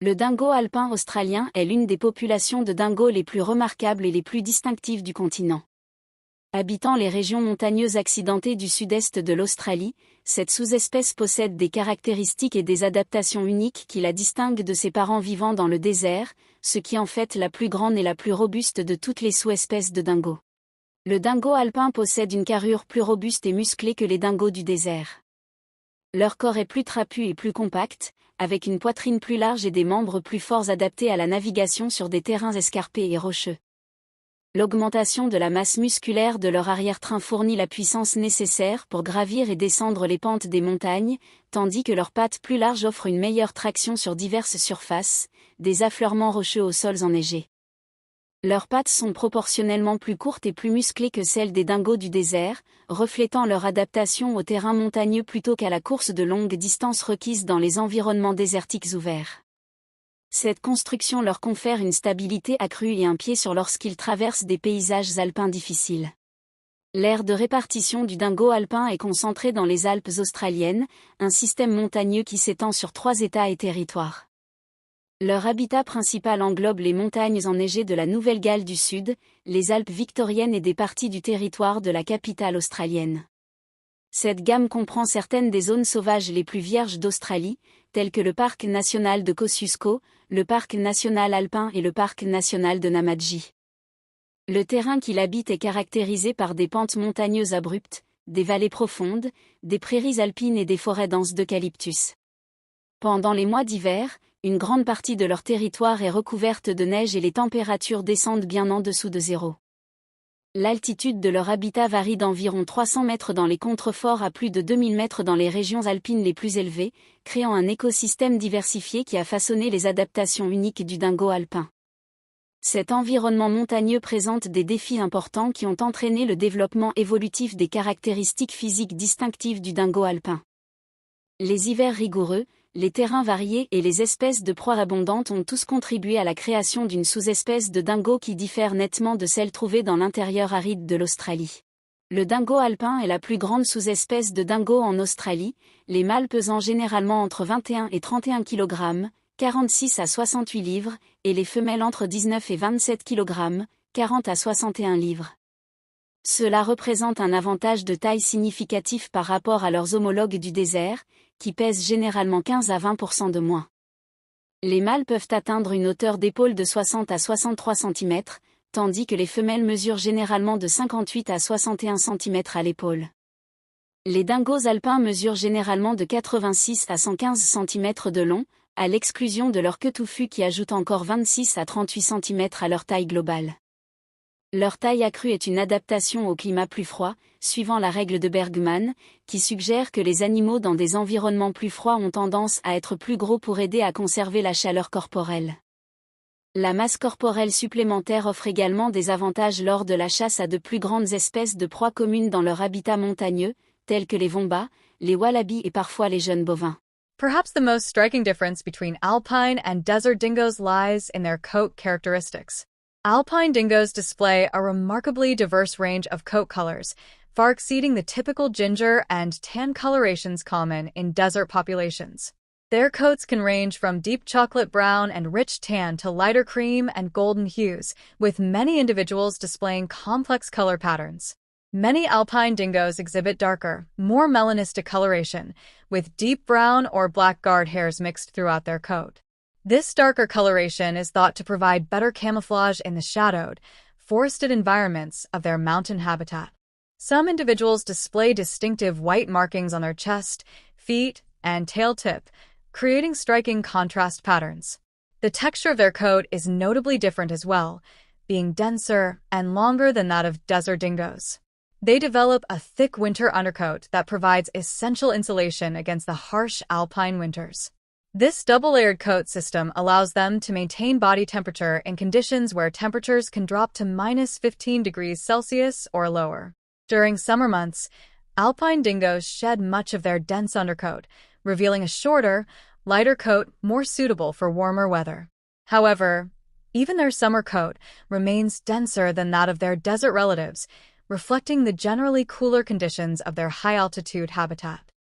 Le dingo alpin australien est l'une des populations de dingos les plus remarquables et les plus distinctives du continent. Habitant les régions montagneuses accidentées du sud-est de l'Australie, cette sous-espèce possède des caractéristiques et des adaptations uniques qui la distinguent de ses parents vivant dans le désert, ce qui en fait la plus grande et la plus robuste de toutes les sous-espèces de dingos. Le dingo alpin possède une carrure plus robuste et musclée que les dingos du désert. Leur corps est plus trapu et plus compact, avec une poitrine plus large et des membres plus forts adaptés à la navigation sur des terrains escarpés et rocheux. L'augmentation de la masse musculaire de leur arrière-train fournit la puissance nécessaire pour gravir et descendre les pentes des montagnes, tandis que leurs pattes plus larges offrent une meilleure traction sur diverses surfaces, des affleurements rocheux aux sols enneigés. Leurs pattes sont proportionnellement plus courtes et plus musclées que celles des dingos du désert, reflétant leur adaptation au terrain montagneux plutôt qu'à la course de longue distance requise dans les environnements désertiques ouverts. Cette construction leur confère une stabilité accrue et un pied sur lorsqu'ils traversent des paysages alpins difficiles. L'aire de répartition du dingo alpin est concentrée dans les Alpes australiennes, un système montagneux qui s'étend sur 3 États et territoires. Leur habitat principal englobe les montagnes enneigées de la Nouvelle-Galles du Sud, les Alpes victoriennes et des parties du territoire de la capitale australienne. Cette gamme comprend certaines des zones sauvages les plus vierges d'Australie, telles que le parc national de Kosciuszko, le parc national alpin et le parc national de Namadgi. Le terrain qu'il habite est caractérisé par des pentes montagneuses abruptes, des vallées profondes, des prairies alpines et des forêts denses d'eucalyptus. Pendant les mois d'hiver, une grande partie de leur territoire est recouverte de neige et les températures descendent bien en dessous de zéro. L'altitude de leur habitat varie d'environ 300 mètres dans les contreforts à plus de 2000 mètres dans les régions alpines les plus élevées, créant un écosystème diversifié qui a façonné les adaptations uniques du dingo alpin. Cet environnement montagneux présente des défis importants qui ont entraîné le développement évolutif des caractéristiques physiques distinctives du dingo alpin. Les hivers rigoureux, les terrains variés et les espèces de proies abondantes ont tous contribué à la création d'une sous-espèce de dingo qui diffère nettement de celle trouvée dans l'intérieur aride de l'Australie. Le dingo alpin est la plus grande sous-espèce de dingo en Australie, les mâles pesant généralement entre 21 et 31 kg, 46 à 68 livres, et les femelles entre 19 et 27 kg, 40 à 61 livres. Cela représente un avantage de taille significatif par rapport à leurs homologues du désert, qui pèsent généralement 15 à 20% de moins. Les mâles peuvent atteindre une hauteur d'épaule de 60 à 63 cm, tandis que les femelles mesurent généralement de 58 à 61 cm à l'épaule. Les dingos alpins mesurent généralement de 86 à 115 cm de long, à l'exclusion de leur queue touffue qui ajoute encore 26 à 38 cm à leur taille globale. Leur taille accrue est une adaptation au climat plus froid, suivant la règle de Bergman, qui suggère que les animaux dans des environnements plus froids ont tendance à être plus gros pour aider à conserver la chaleur corporelle. La masse corporelle supplémentaire offre également des avantages lors de la chasse à de plus grandes espèces de proies communes dans leur habitat montagneux, tels que les wombats, les wallabies et parfois les jeunes bovins. Perhaps the most striking difference between alpine and desert dingoes lies in their coat characteristics. Alpine dingoes display a remarkably diverse range of coat colors, far exceeding the typical ginger and tan colorations common in desert populations. Their coats can range from deep chocolate brown and rich tan to lighter cream and golden hues, with many individuals displaying complex color patterns. Many alpine dingoes exhibit darker, more melanistic coloration, with deep brown or black guard hairs mixed throughout their coat. This darker coloration is thought to provide better camouflage in the shadowed, forested environments of their mountain habitat. Some individuals display distinctive white markings on their chest, feet, and tail tip, creating striking contrast patterns. The texture of their coat is notably different as well, being denser and longer than that of desert dingoes. They develop a thick winter undercoat that provides essential insulation against the harsh alpine winters. This double-layered coat system allows them to maintain body temperature in conditions where temperatures can drop to -15 degrees Celsius or lower. During summer months, alpine dingoes shed much of their dense undercoat, revealing a shorter, lighter coat more suitable for warmer weather. However, even their summer coat remains denser than that of their desert relatives, reflecting the generally cooler conditions of their high-altitude habitat.